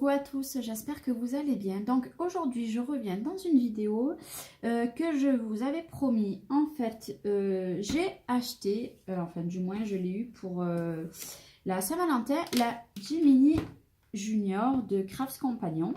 Coucou à tous, j'espère que vous allez bien. Donc aujourd'hui je reviens dans une vidéo que je vous avais promis. En fait j'ai acheté, enfin du moins je l'ai eu pour la Saint-Valentin, la Gemini Junior de Crafts Compagnon.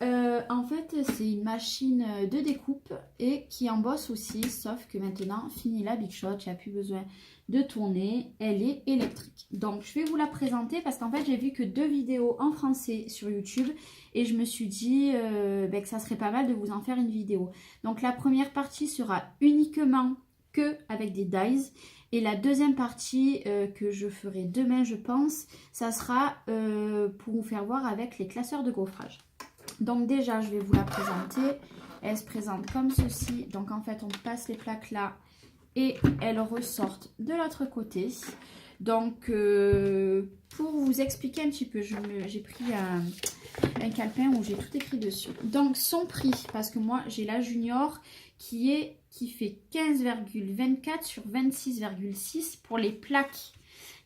En fait c'est une machine de découpe et qui embosse aussi, sauf que maintenant fini la Big Shot, il n'y a plus besoin de tourner, elle est électrique. Donc je vais vous la présenter parce qu'en fait j'ai vu que 2 vidéos en français sur YouTube et je me suis dit que ça serait pas mal de vous en faire une vidéo. Donc la première partie sera uniquement que avec des dies et la deuxième partie que je ferai demain je pense, ça sera pour vous faire voir avec les classeurs de gaufrage. Donc déjà je vais vous la présenter, elle se présente comme ceci. Donc en fait on passe les plaques là et elles ressortent de l'autre côté. Donc pour vous expliquer un petit peu, j'ai pris un calepin où j'ai tout écrit dessus. Donc son prix, parce que moi j'ai la junior qui fait 15,24 sur 26,6 pour les plaques.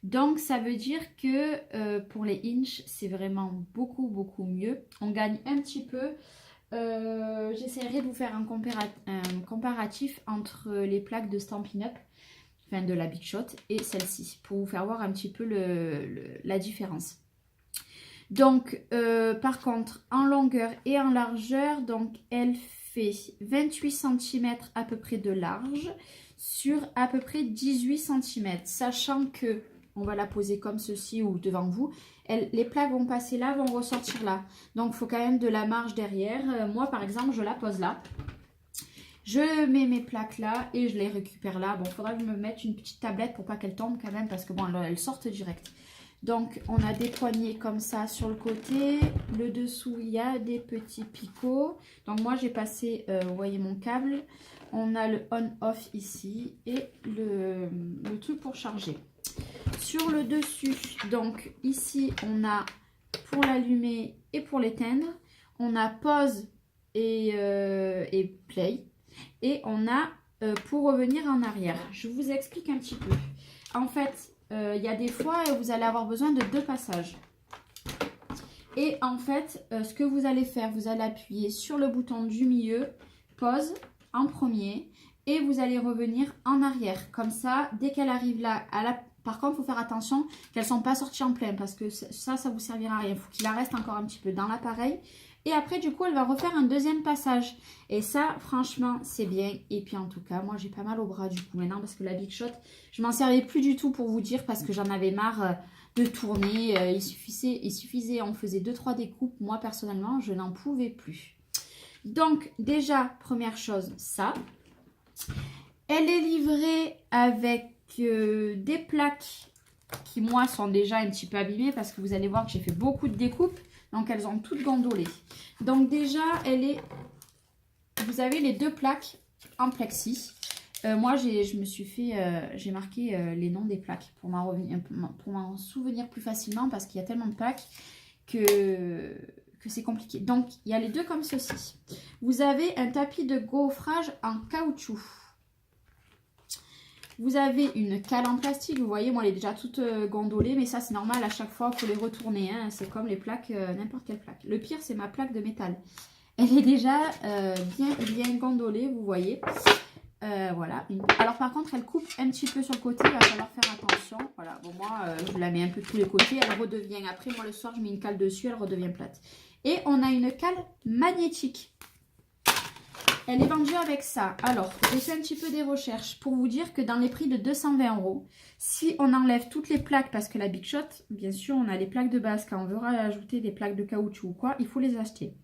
Donc ça veut dire que pour les inches c'est vraiment beaucoup mieux. On gagne un petit peu. J'essaierai de vous faire un comparatif entre les plaques de Stampin' Up, enfin de la Big Shot, et celle-ci, pour vous faire voir un petit peu la différence. Donc par contre en longueur et en largeur, donc elle fait 28 cm à peu près de large sur à peu près 18 cm, sachant que on va la poser comme ceci ou devant vous. Les plaques vont passer là, vont ressortir là. Donc, il faut quand même de la marge derrière. Moi, par exemple, je la pose là. Je mets mes plaques là et je les récupère là. Bon, il faudra que je me mette une petite tablette pour pas qu'elles tombent quand même parce que bon, elles sortent direct. Donc, on a des poignées comme ça sur le côté. Le dessous, il y a des petits picots. Donc, moi, j'ai passé, vous voyez mon câble. On a le on-off ici et le truc pour charger. Sur le dessus, donc ici, on a pour l'allumer et pour l'éteindre. On a pause et play. Et on a pour revenir en arrière. Je vous explique un petit peu. En fait, il y a des fois, vous allez avoir besoin de 2 passages. Et en fait, ce que vous allez faire, vous allez appuyer sur le bouton du milieu, pause en premier. Et vous allez revenir en arrière. Comme ça, dès qu'elle arrive là, par contre, il faut faire attention qu'elles ne sont pas sorties en plein parce que ça vous servira à rien. Il faut qu'il la reste encore un petit peu dans l'appareil. Et après, du coup, elle va refaire un deuxième passage. Et ça, franchement, c'est bien. Et puis, en tout cas, moi, j'ai pas mal au bras du coup maintenant parce que la Big Shot, je m'en servais plus du tout pour vous dire parce que j'en avais marre de tourner. Il suffisait, on faisait 2-3 découpes. Moi, personnellement, je n'en pouvais plus. Donc, déjà, première chose, ça. Elle est livrée avec des plaques qui moi sont déjà un petit peu abîmées parce que vous allez voir que j'ai fait beaucoup de découpes, donc elles ont toutes gondolé. Donc déjà vous avez les 2 plaques en plexi. Moi je me suis fait, j'ai marqué les noms des plaques pour m'en souvenir plus facilement parce qu'il y a tellement de plaques que c'est compliqué. Donc il y a les 2 comme ceci. Vous avez un tapis de gaufrage en caoutchouc. Vous avez une cale en plastique, vous voyez, moi elle est déjà toute gondolée, mais ça c'est normal, à chaque fois il faut les retourner, hein. C'est comme les plaques, n'importe quelle plaque. Le pire c'est ma plaque de métal. Elle est déjà bien gondolée, vous voyez. Voilà. Alors par contre elle coupe un petit peu sur le côté, il va falloir faire attention. Voilà, bon moi je la mets un peu de tous les côtés, elle redevient, après moi le soir je mets une cale dessus, elle redevient plate. Et on a une cale magnétique. Elle est vendue avec ça. Alors, j'ai fait un petit peu des recherches pour vous dire que dans les prix de 220 €, si on enlève toutes les plaques, parce que la Big Shot, bien sûr, on a les plaques de base. Quand on veut rajouter des plaques de caoutchouc ou quoi, il faut les acheter.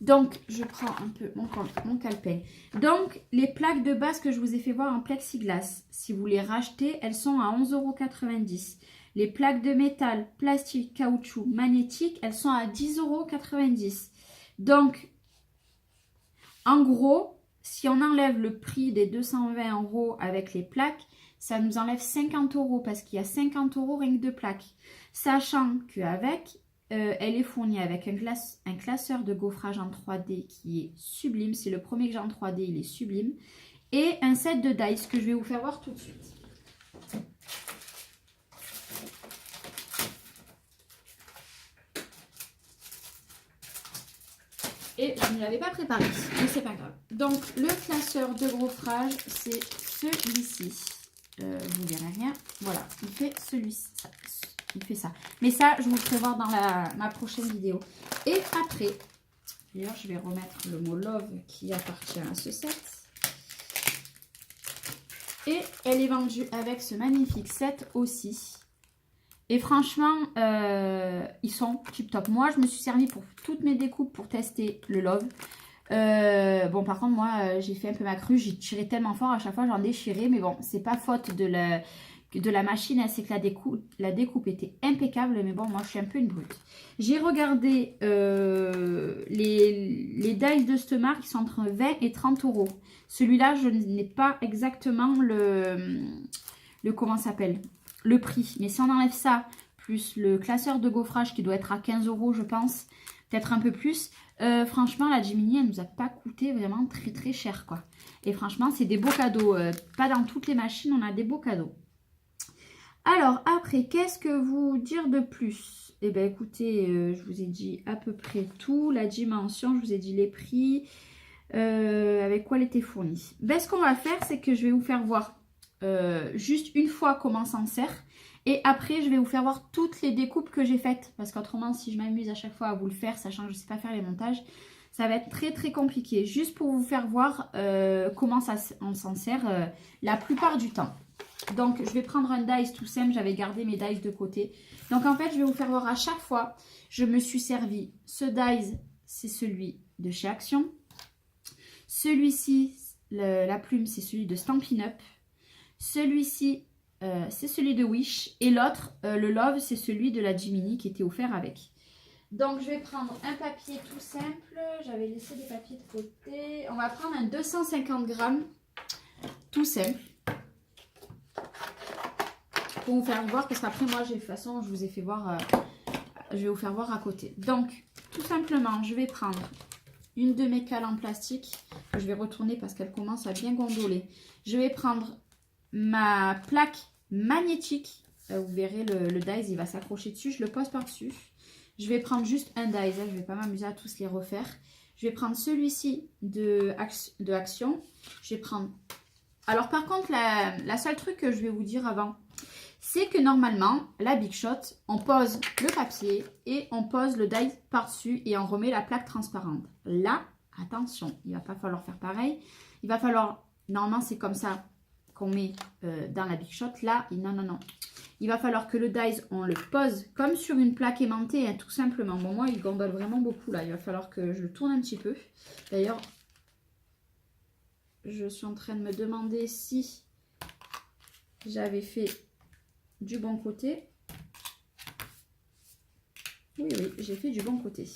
Donc, je prends un peu mon calepin. Donc, les plaques de base que je vous ai fait voir en plexiglas, si vous les rachetez, elles sont à 11,90 €. Les plaques de métal, plastique, caoutchouc, magnétique, elles sont à 10,90 €. Donc, en gros, si on enlève le prix des 220 € avec les plaques, ça nous enlève 50 € parce qu'il y a 50 € rien que de plaques. Sachant qu'avec, elle est fournie avec un classeur de gaufrage en 3D qui est sublime. C'est le premier que j'ai en 3D, il est sublime. Et un set de dies que je vais vous faire voir tout de suite. Et je ne l'avais pas préparé, mais c'est pas grave. Donc, le classeur de gaufrage, c'est celui-ci. Vous verrez rien. Voilà, il fait celui-ci. Il fait ça. Mais ça, je vous le ferai voir dans ma prochaine vidéo. Et après, d'ailleurs, je vais remettre le mot love qui appartient à ce set. Et elle est vendue avec ce magnifique set aussi. Et franchement, ils sont tip top. Moi, je me suis servi pour toutes mes découpes pour tester le love. Bon, par contre, moi, j'ai fait un peu ma crue. J'ai tiré tellement fort à chaque fois, j'en déchirais. Mais bon, c'est pas faute de la machine. Hein, c'est que la découpe était impeccable. Mais bon, moi, je suis un peu une brute. J'ai regardé les dies de cette marque qui sont entre 20 et 30 euros. Celui-là, je n'ai pas exactement comment ça s'appelle, le prix. Mais si on enlève ça, plus le classeur de gaufrage qui doit être à 15 euros, je pense, peut-être un peu plus, franchement, la Jiminy, elle nous a pas coûté vraiment très très cher, quoi. Et franchement, c'est des beaux cadeaux. Pas dans toutes les machines, on a des beaux cadeaux. Alors, après, qu'est-ce que vous dire de plus? Eh bien, écoutez, je vous ai dit à peu près tout. La dimension, je vous ai dit les prix. Avec quoi elle était fournie. Ben, ce qu'on va faire, c'est que je vais vous faire voir juste une fois comment s'en sert. Et après, je vais vous faire voir toutes les découpes que j'ai faites. Parce qu'autrement, si je m'amuse à chaque fois à vous le faire, sachant que je ne sais pas faire les montages, ça va être très très compliqué. Juste pour vous faire voir comment on s'en sert la plupart du temps. Donc, je vais prendre un dice tout simple. J'avais gardé mes dice de côté. Donc, en fait, je vais vous faire voir à chaque fois. Je me suis servi. Ce dice, c'est celui de chez Action. Celui-ci, la plume, c'est celui de Stampin' Up. Celui-ci, c'est celui de Wish. Et l'autre, le Love, c'est celui de la Jiminy qui était offert avec. Donc, je vais prendre un papier tout simple. J'avais laissé des papiers de côté. On va prendre un 250 grammes tout simple. Pour vous faire voir, parce qu'après, moi, de toute façon, je vous ai fait voir, je vais vous faire voir à côté. Donc, tout simplement, je vais prendre une de mes cales en plastique. Je vais retourner parce qu'elle commence à bien gondoler. Je vais prendre ma plaque magnétique. Vous verrez, le dies, il va s'accrocher dessus. Je le pose par-dessus. Je vais prendre juste un dies. Je ne vais pas m'amuser à tous les refaire. Je vais prendre celui-ci de Action. Je vais prendre... Alors, par contre, la seule truc que je vais vous dire avant, c'est que normalement, la Big Shot, on pose le papier et on pose le dies par-dessus et on remet la plaque transparente. Là, attention, il ne va pas falloir faire pareil. Il va falloir, normalement c'est comme ça qu'on met dans la Big Shot. Là, non. Il va falloir que le dies, on le pose comme sur une plaque aimantée, hein, tout simplement. Bon, moi, il gondole vraiment beaucoup là. Il va falloir que je le tourne un petit peu. D'ailleurs, je suis en train de me demander si j'avais fait du bon côté. Oui, j'ai fait du bon côté.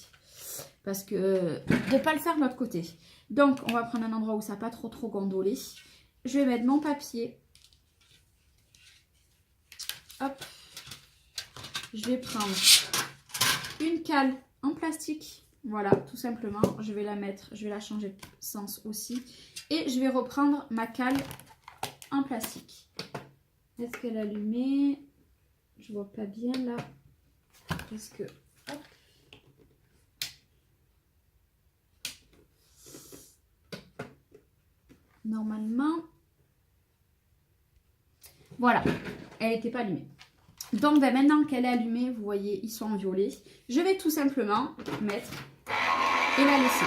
Parce que de ne pas le faire de l'autre côté. Donc, on va prendre un endroit où ça n'a pas trop gondolé. Je vais mettre mon papier. Hop. Je vais prendre une cale en plastique. Voilà, tout simplement. Je vais la mettre, je vais la changer de sens aussi. Et je vais reprendre ma cale en plastique. Est-ce qu'elle est allumée? Je vois pas bien là. Est-ce que... Hop. Normalement, voilà, elle n'était pas allumée. Donc ben, maintenant qu'elle est allumée, vous voyez, ils sont en violet. Je vais tout simplement mettre et la laisser.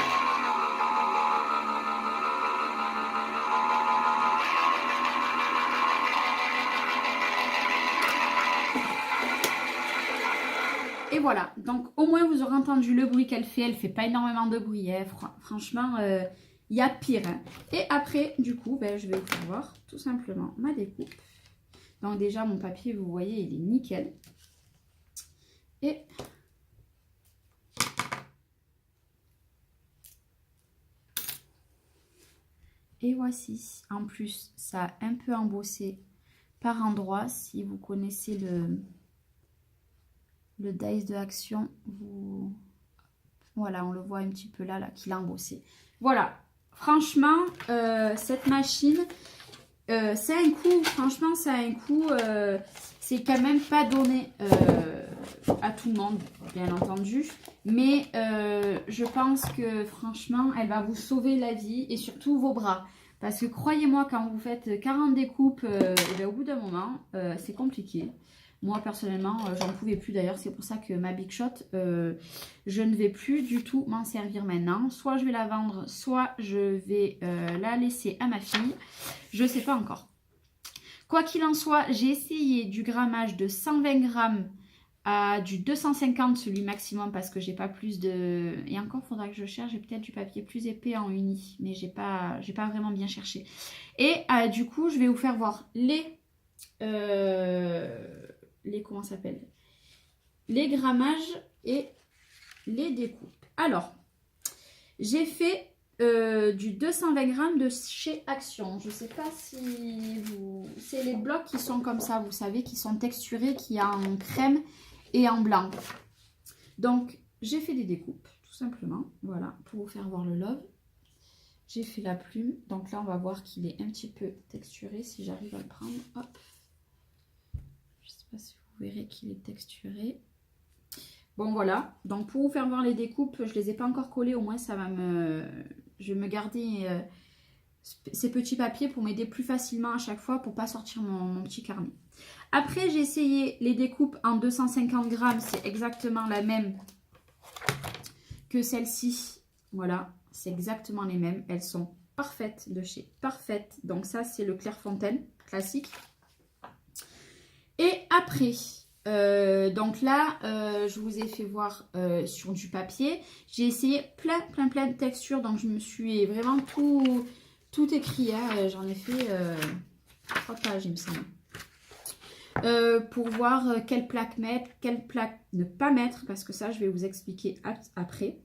Et voilà, donc au moins vous aurez entendu le bruit qu'elle fait. Elle fait pas énormément de bruit, hein. Franchement... il y a pire. Hein. Et après, du coup, ben, je vais vous faire voir tout simplement ma découpe. Donc déjà, mon papier, vous voyez, il est nickel. Et voici. En plus, ça a un peu embossé par endroits. Si vous connaissez le dice de Action, vous... Voilà, on le voit un petit peu là qu'il a embossé. Voilà. Franchement, cette machine, ça a un coût, franchement, ça a un coût. C'est quand même pas donné à tout le monde, bien entendu. Mais je pense que franchement, elle va vous sauver la vie et surtout vos bras. Parce que croyez-moi, quand vous faites 40 découpes, et bien, au bout d'un moment, c'est compliqué. Moi, personnellement, j'en pouvais plus. D'ailleurs, c'est pour ça que ma Big Shot, je ne vais plus du tout m'en servir maintenant. Soit je vais la vendre, soit je vais la laisser à ma fille. Je ne sais pas encore. Quoi qu'il en soit, j'ai essayé du grammage de 120 grammes à du 250, celui maximum, parce que j'ai pas plus de... Et encore, il faudra que je cherche. J'ai peut-être du papier plus épais en uni, mais j'ai pas vraiment bien cherché. Et du coup, je vais vous faire voir comment ça s'appelle, les grammages et les découpes. Alors, j'ai fait du 220 grammes de chez Action. Je ne sais pas si vous... C'est les blocs qui sont comme ça, vous savez, qui sont texturés, qui a en crème et en blanc. Donc, j'ai fait des découpes, tout simplement. Voilà, pour vous faire voir le love. J'ai fait la plume. Donc là, on va voir qu'il est un petit peu texturé, si j'arrive à le prendre. Hop. Je ne sais pas si vous verrez qu'il est texturé. Bon, voilà. Donc, pour vous faire voir les découpes, je ne les ai pas encore collées. Au moins, ça va me... Je vais me garder ces petits papiers pour m'aider plus facilement à chaque fois pour ne pas sortir mon petit carnet. Après, j'ai essayé les découpes en 250 grammes. C'est exactement la même que celle-ci. Voilà, c'est exactement les mêmes. Elles sont parfaites de chez Parfaite. Donc, ça, c'est le Clairefontaine classique. Et après... donc là, je vous ai fait voir sur du papier. J'ai essayé plein de textures. Donc je me suis vraiment tout écrit. Hein. J'en ai fait 3 pages, il me semble. Pour voir quelle plaque mettre, quelle plaque ne pas mettre. Parce que ça, je vais vous expliquer après.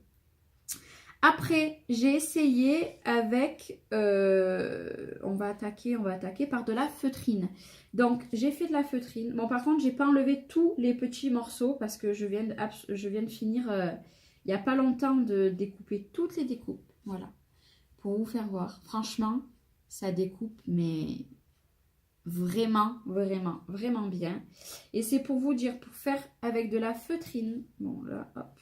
Après, j'ai essayé avec... on va attaquer par de la feutrine. Donc, j'ai fait de la feutrine. Bon, par contre, j'ai pas enlevé tous les petits morceaux parce que je viens de finir, il n'y a pas longtemps, de découper toutes les découpes. Voilà, pour vous faire voir. Franchement, ça découpe, mais vraiment bien. Et c'est pour vous dire, pour faire avec de la feutrine. Bon, là, hop.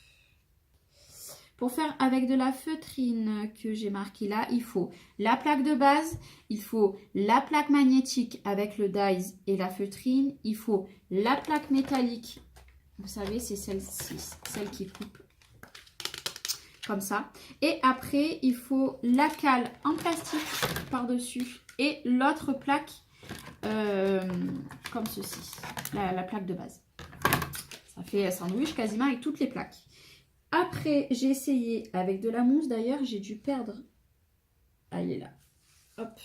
Pour faire avec de la feutrine que j'ai marqué là, il faut la plaque de base, il faut la plaque magnétique avec le dies et la feutrine, il faut la plaque métallique, vous savez, c'est celle-ci, celle qui coupe comme ça. Et après, il faut la cale en plastique par-dessus et l'autre plaque comme ceci, la plaque de base. Ça fait un sandwich quasiment avec toutes les plaques. Après, j'ai essayé avec de la mousse. D'ailleurs, j'ai dû perdre. Ah, il est là. Hop.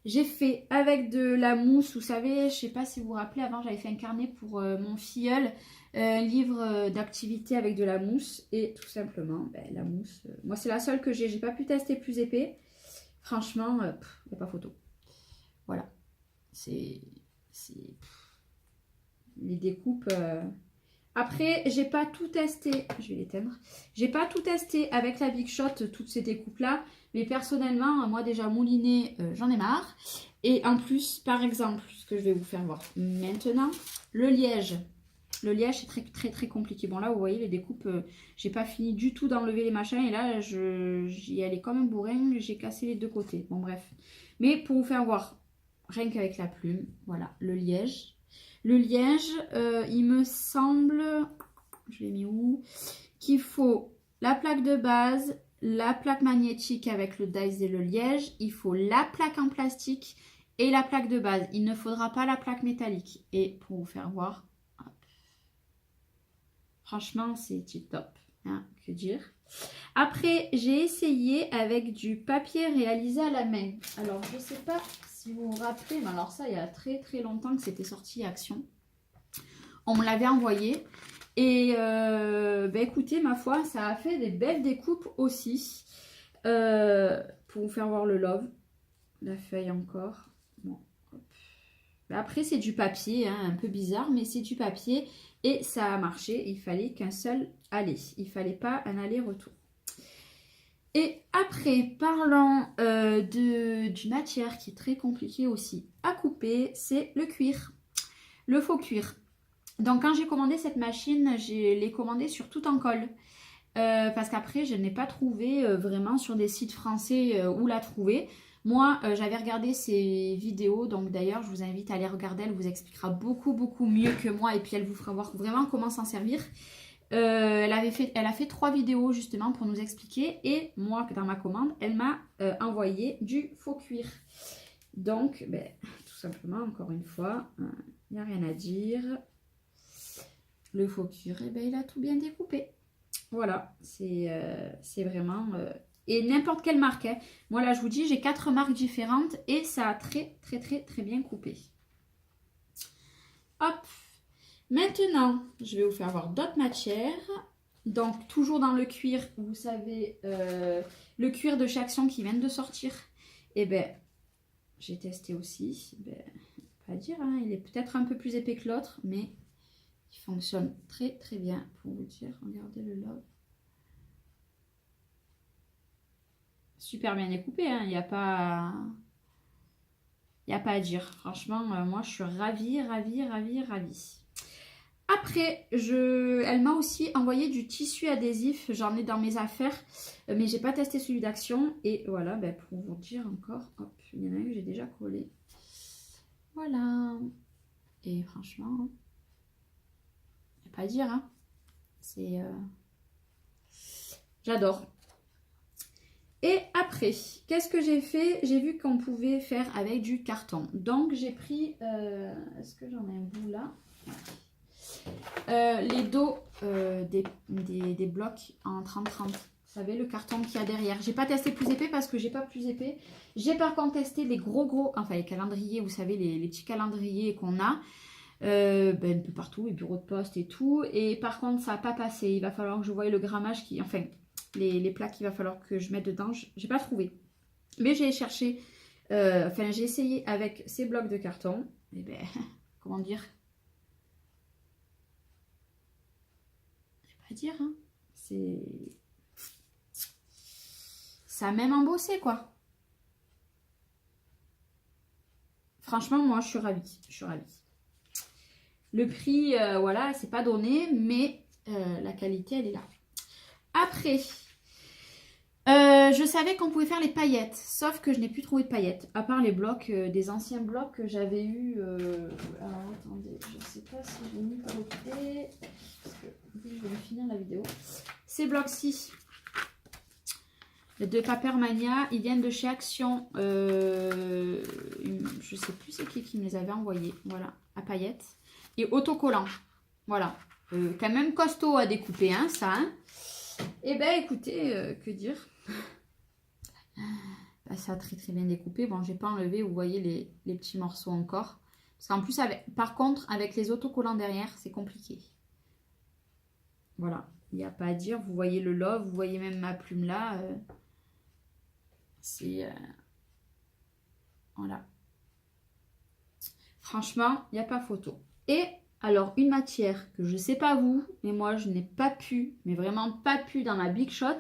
J'ai fait avec de la mousse. Vous savez, je ne sais pas si vous vous rappelez, avant, j'avais fait un carnet pour mon filleul. Un livre d'activité avec de la mousse. Et tout simplement, la mousse. Moi, c'est la seule que j'ai. J'ai pas pu tester plus épais. Franchement, il n'y a pas photo. Voilà. C'est les découpes... Après, j'ai pas tout testé, je vais l'éteindre. J'ai pas tout testé avec la Big Shot, toutes ces découpes-là. Mais personnellement, moi déjà mouliné, j'en ai marre. Et en plus, par exemple, ce que je vais vous faire voir maintenant, le liège. Le liège, c'est très compliqué. Bon là, vous voyez, les découpes, j'ai pas fini du tout d'enlever les machins. Et là, j'y allais comme un bourrin, j'ai cassé les deux côtés. Bon bref. Mais pour vous faire voir, rien qu'avec la plume, voilà, le liège. Le liège, il me semble, je l'ai mis où, qu'il faut la plaque de base, la plaque magnétique avec le dies et le liège. Il faut la plaque en plastique et la plaque de base. Il ne faudra pas la plaque métallique. Et pour vous faire voir, hop. Franchement, c'est top. Hein, que dire. Après, j'ai essayé avec du papier réalisé à la main. Alors, je ne sais pas... Si vous vous rappelez, mais alors ça, il y a très longtemps que c'était sorti Action. On me l'avait envoyé. Et écoutez, ma foi, ça a fait des belles découpes aussi. Pour vous faire voir le love. La feuille encore. Bon, après, c'est du papier, hein, un peu bizarre, mais c'est du papier. Et ça a marché. Il fallait qu'un seul aller. Il ne fallait pas un aller-retour. Et après, parlant d'une matière qui est très compliquée aussi à couper, c'est le cuir, le faux cuir. Donc quand j'ai commandé cette machine, je l'ai commandée sur tout en colle. Parce qu'après, je n'ai pas trouvé vraiment sur des sites français où la trouver. Moi, j'avais regardé ses vidéos, donc d'ailleurs, je vous invite à les regarder. Elle vous expliquera beaucoup, beaucoup mieux que moi et puis elle vous fera voir vraiment comment s'en servir. Elle a fait 3 vidéos justement pour nous expliquer et moi, dans ma commande, elle m'a envoyé du faux cuir. Donc, ben, tout simplement, encore une fois, il n'y a rien à dire. Le faux cuir, eh ben, il a tout bien découpé. Voilà, c'est vraiment... Et n'importe quelle marque. Hein. Moi, là, je vous dis, j'ai 4 marques différentes et ça a très, très, très, très bien coupé. Hop. Maintenant, je vais vous faire voir d'autres matières. Donc, toujours dans le cuir, vous savez, le cuir de chez Action qui vient de sortir. Eh ben, j'ai testé aussi. Ben, pas à dire, hein, il est peut-être un peu plus épais que l'autre, mais il fonctionne très, très bien. Pour vous dire, regardez le love. Super bien découpé, hein. Il n'y a pas à dire. Franchement, moi, je suis ravie, ravie, ravie, ravie. Après, elle m'a aussi envoyé du tissu adhésif. J'en ai dans mes affaires, mais j'ai pas testé celui d'Action. Et voilà, ben, pour vous dire encore, hop, il y en a un que j'ai déjà collé. Voilà. Et franchement, il n'y a pas à dire, hein. C'est... J'adore. Et après, qu'est-ce que j'ai fait? J'ai vu qu'on pouvait faire avec du carton. Donc, j'ai pris... Est-ce que j'en ai un bout là? Les dos des blocs en 30-30. Vous savez, le carton qu'il y a derrière. J'ai pas testé plus épais parce que j'ai pas plus épais. J'ai par contre testé les gros... Enfin, les calendriers, vous savez, les petits calendriers qu'on a. Ben, un peu partout, les bureaux de poste et tout. Et par contre, ça n'a pas passé. Il va falloir que je voie le grammage qui... Enfin... Les plaques qu'il va falloir que je mette dedans, j'ai pas trouvé. Mais j'ai cherché, j'ai essayé avec ces blocs de carton. Et ben, comment dire? Je vais pas dire, hein. Ça a même embossé, quoi. Franchement, moi, je suis ravie. Je suis ravie. Le prix, voilà, c'est pas donné, mais la qualité, elle est là. Après, je savais qu'on pouvait faire les paillettes, sauf que je n'ai plus trouvé de paillettes, à part les blocs, des anciens blocs que j'avais eu. Alors attendez, je ne sais pas si je l'ai mis de côté, parce que je vais finir la vidéo. Ces blocs-ci, de Papermania, ils viennent de chez Action. Je ne sais plus c'est qui me les avait envoyés, voilà, à paillettes. Et autocollants, voilà. Quand même costaud à découper, hein, ça, hein. Eh ben écoutez, que dire? Bah, ça a très très bien découpé. Bon, j'ai pas enlevé, vous voyez les petits morceaux encore. Parce qu'en plus, par contre, avec les autocollants derrière, c'est compliqué. Voilà, il n'y a pas à dire. Vous voyez le love, vous voyez même ma plume là. C'est... Voilà. Franchement, il n'y a pas photo. Et alors, une matière que je ne sais pas vous, mais moi, je n'ai pas pu, mais vraiment pas pu dans ma Big Shot.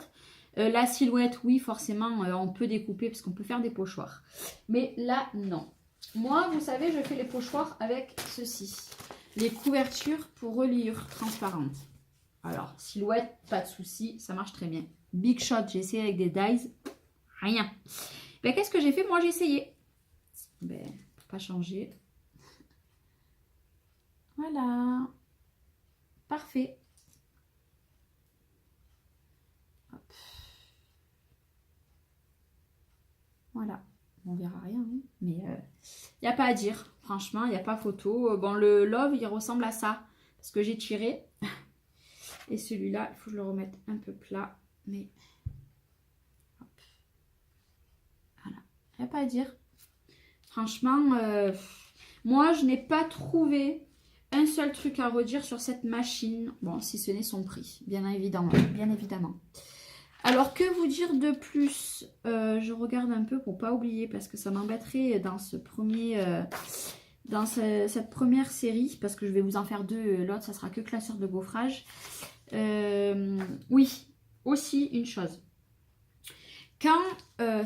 La silhouette, oui, forcément, on peut découper parce qu'on peut faire des pochoirs. Mais là, non. Moi, vous savez, je fais les pochoirs avec ceci. Les couvertures pour reliure transparente. Alors, silhouette, pas de souci, ça marche très bien. Big Shot, j'ai essayé avec des dies. Rien. Ben, qu'est-ce que j'ai fait? Moi, j'ai essayé. Ben, pour pas changer. Voilà. Parfait. Hop. Voilà. On verra rien. Hein. Mais il n'y a pas à dire. Franchement, il n'y a pas photo. Bon, le love, il ressemble à ça. Parce que j'ai tiré. Et celui-là, il faut que je le remette un peu plat. Mais... Hop. Voilà. Il n'y a pas à dire. Franchement, moi, je n'ai pas trouvé un seul truc à redire sur cette machine. Bon, si ce n'est son prix, bien évidemment. Bien évidemment. Alors, que vous dire de plus? Je regarde un peu pour pas oublier parce que ça m'embêterait dans ce premier... dans cette première série, parce que je vais vous en faire deux, l'autre ça sera que classeur de gaufrage. Oui, aussi une chose.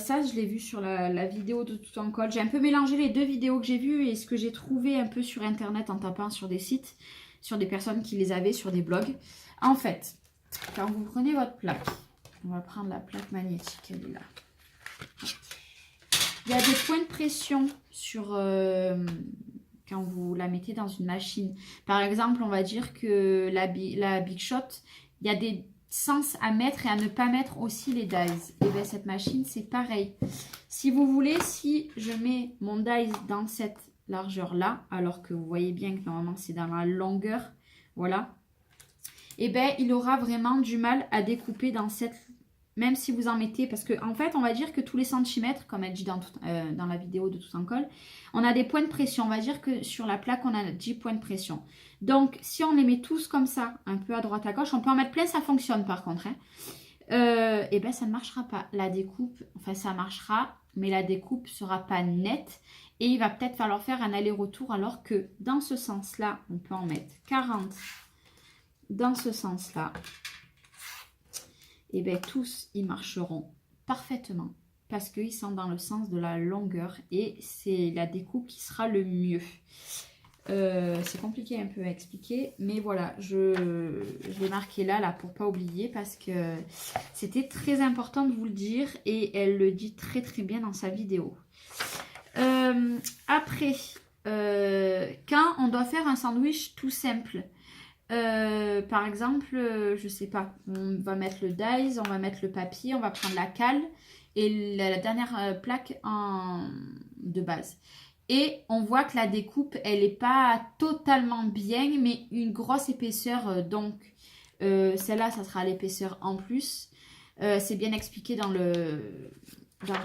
ça, je l'ai vu sur la vidéo de Tout en colle. J'ai un peu mélangé les deux vidéos que j'ai vues et ce que j'ai trouvé un peu sur internet en tapant sur des sites, sur des personnes qui les avaient, sur des blogs. En fait, quand vous prenez votre plaque, on va prendre la plaque magnétique, elle est là. Il y a des points de pression sur quand vous la mettez dans une machine. Par exemple, on va dire que la Big Shot, il y a des sens à mettre et à ne pas mettre aussi les dies. Et bien cette machine, c'est pareil. Si vous voulez, si je mets mon dies dans cette largeur-là, alors que vous voyez bien que normalement c'est dans la longueur, voilà, et bien il aura vraiment du mal à découper dans cette, même si vous en mettez, parce qu'en fait, on va dire que tous les centimètres, comme elle dit dans la vidéo de Tout en colle, on a des points de pression. On va dire que sur la plaque, on a 10 points de pression. Donc, si on les met tous comme ça, un peu à droite, à gauche, on peut en mettre plein, ça fonctionne par contre. Et bien, ça ne marchera pas. La découpe, enfin, ça marchera, mais la découpe ne sera pas nette. Et il va peut-être falloir faire un aller-retour, alors que dans ce sens-là, on peut en mettre 40. Dans ce sens-là, et bien tous ils marcheront parfaitement parce qu'ils sont dans le sens de la longueur et c'est la découpe qui sera le mieux. C'est compliqué un peu à expliquer, mais voilà, je l'ai marqué là pour pas oublier parce que c'était très important de vous le dire et elle le dit très très bien dans sa vidéo. Après, quand on doit faire un sandwich tout simple, par exemple, je sais pas, on va mettre le dies, on va mettre le papier, on va prendre la cale et la dernière plaque de base. Et on voit que la découpe, elle n'est pas totalement bien, mais une grosse épaisseur. Donc, celle-là, ça sera l'épaisseur en plus. C'est bien expliqué dans le...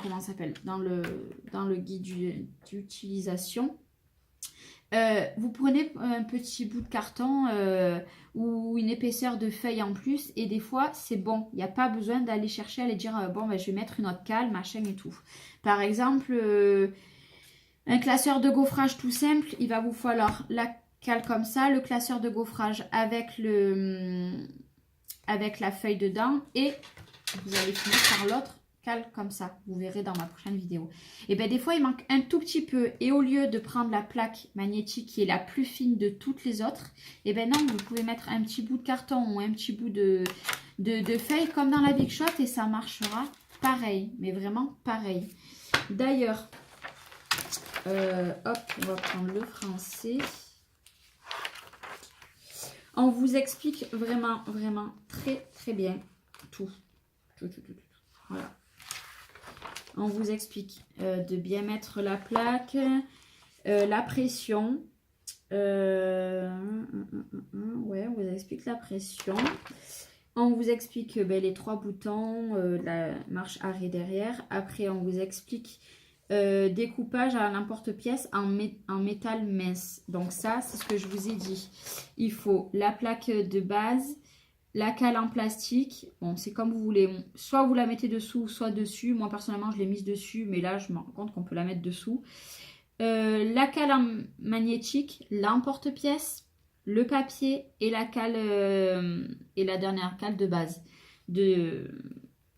comment ça s'appelle, dans le guide d'utilisation. Vous prenez un petit bout de carton ou une épaisseur de feuille en plus et des fois c'est bon, il n'y a pas besoin d'aller chercher, aller dire bon ben, je vais mettre une autre cale, machin et tout. Par exemple, un classeur de gaufrage tout simple, il va vous falloir la cale comme ça, le classeur de gaufrage avec la feuille dedans et vous allez finir par l'autre cale comme ça, vous verrez dans ma prochaine vidéo. Et bien des fois il manque un tout petit peu et au lieu de prendre la plaque magnétique qui est la plus fine de toutes les autres, et bien non, vous pouvez mettre un petit bout de carton ou un petit bout de feuille comme dans la Big Shot et ça marchera pareil, mais vraiment pareil. D'ailleurs, hop, on va prendre le français. On vous explique vraiment, vraiment très très bien tout. Voilà. On vous explique de bien mettre la plaque, la pression. Ouais, on vous explique la pression. On vous explique les 3 boutons, la marche arrêt derrière. Après, on vous explique découpage à l'emporte-pièce en métal mince. Donc ça, c'est ce que je vous ai dit. Il faut la plaque de base, la cale en plastique, bon c'est comme vous voulez, soit vous la mettez dessous, soit dessus. Moi personnellement je l'ai mise dessus, mais là je me rends compte qu'on peut la mettre dessous. La cale en magnétique, l'emporte-pièce, le papier et la cale et la dernière cale de base. Ben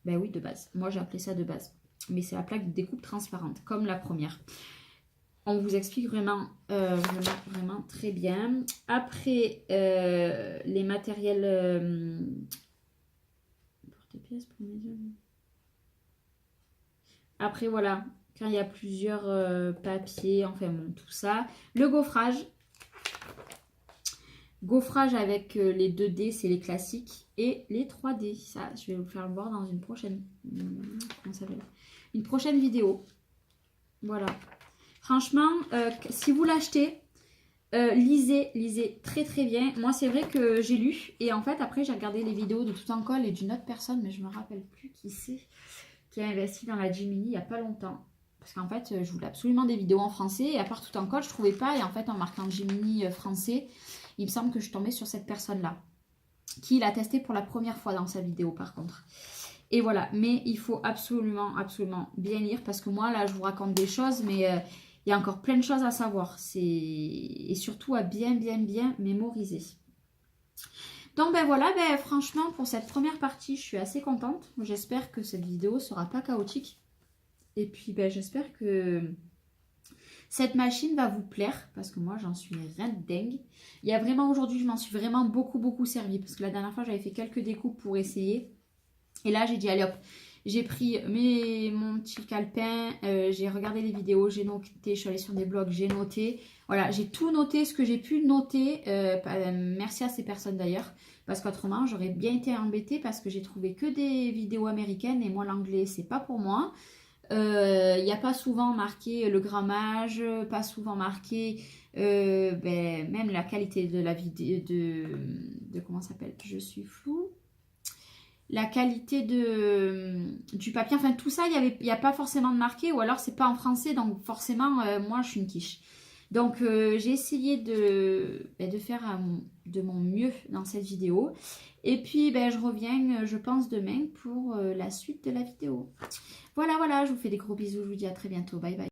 oui, de base. Moi j'ai appelé ça de base. Mais c'est la plaque de découpe transparente, comme la première. On vous explique vraiment, vraiment très bien. Après, les matériels... porte-pièces pour mes... Après, voilà, quand il y a plusieurs papiers, enfin bon, tout ça. Le gaufrage. Gaufrage avec les 2D, c'est les classiques. Et les 3D, ça, je vais vous faire le voir dans une prochaine... comment ça s'appelle ? Une prochaine vidéo. Voilà. Franchement, si vous l'achetez, lisez très très bien. Moi, c'est vrai que j'ai lu et en fait, après, j'ai regardé les vidéos de Tout en colle et d'une autre personne, mais je me rappelle plus qui c'est, qui a investi dans la Gemini il n'y a pas longtemps. Parce qu'en fait, je voulais absolument des vidéos en français et à part Tout en colle, je ne trouvais pas. Et en fait, en marquant Gemini français, il me semble que je tombais sur cette personne-là, qui l'a testé pour la première fois dans sa vidéo par contre. Et voilà, mais il faut absolument, absolument bien lire parce que moi, là, je vous raconte des choses, mais... il y a encore plein de choses à savoir. Et surtout à bien mémoriser. Donc ben voilà, franchement pour cette première partie, je suis assez contente. J'espère que cette vidéo ne sera pas chaotique. Et puis ben, j'espère que cette machine va vous plaire parce que moi j'en suis ringue dingue. Il y a vraiment aujourd'hui, je m'en suis vraiment beaucoup servi parce que la dernière fois j'avais fait quelques découpes pour essayer. Et là j'ai dit allez hop, j'ai pris mon petit calepin, j'ai regardé les vidéos, j'ai noté, je suis allée sur des blogs, j'ai noté. Voilà, j'ai tout noté, ce que j'ai pu noter. Merci à ces personnes d'ailleurs. Parce qu'autrement, j'aurais bien été embêtée parce que j'ai trouvé que des vidéos américaines et moi l'anglais c'est pas pour moi. Il n'y a pas souvent marqué le grammage, pas souvent marqué même la qualité de la vidéo, de comment ça s'appelle, je suis floue. La qualité du papier, enfin tout ça, il n'y a pas forcément de marqué, ou alors c'est pas en français, donc forcément, moi je suis une quiche. Donc j'ai essayé de faire de mon mieux dans cette vidéo. Et puis je reviens, je pense, demain pour la suite de la vidéo. Voilà, je vous fais des gros bisous, je vous dis à très bientôt, bye bye.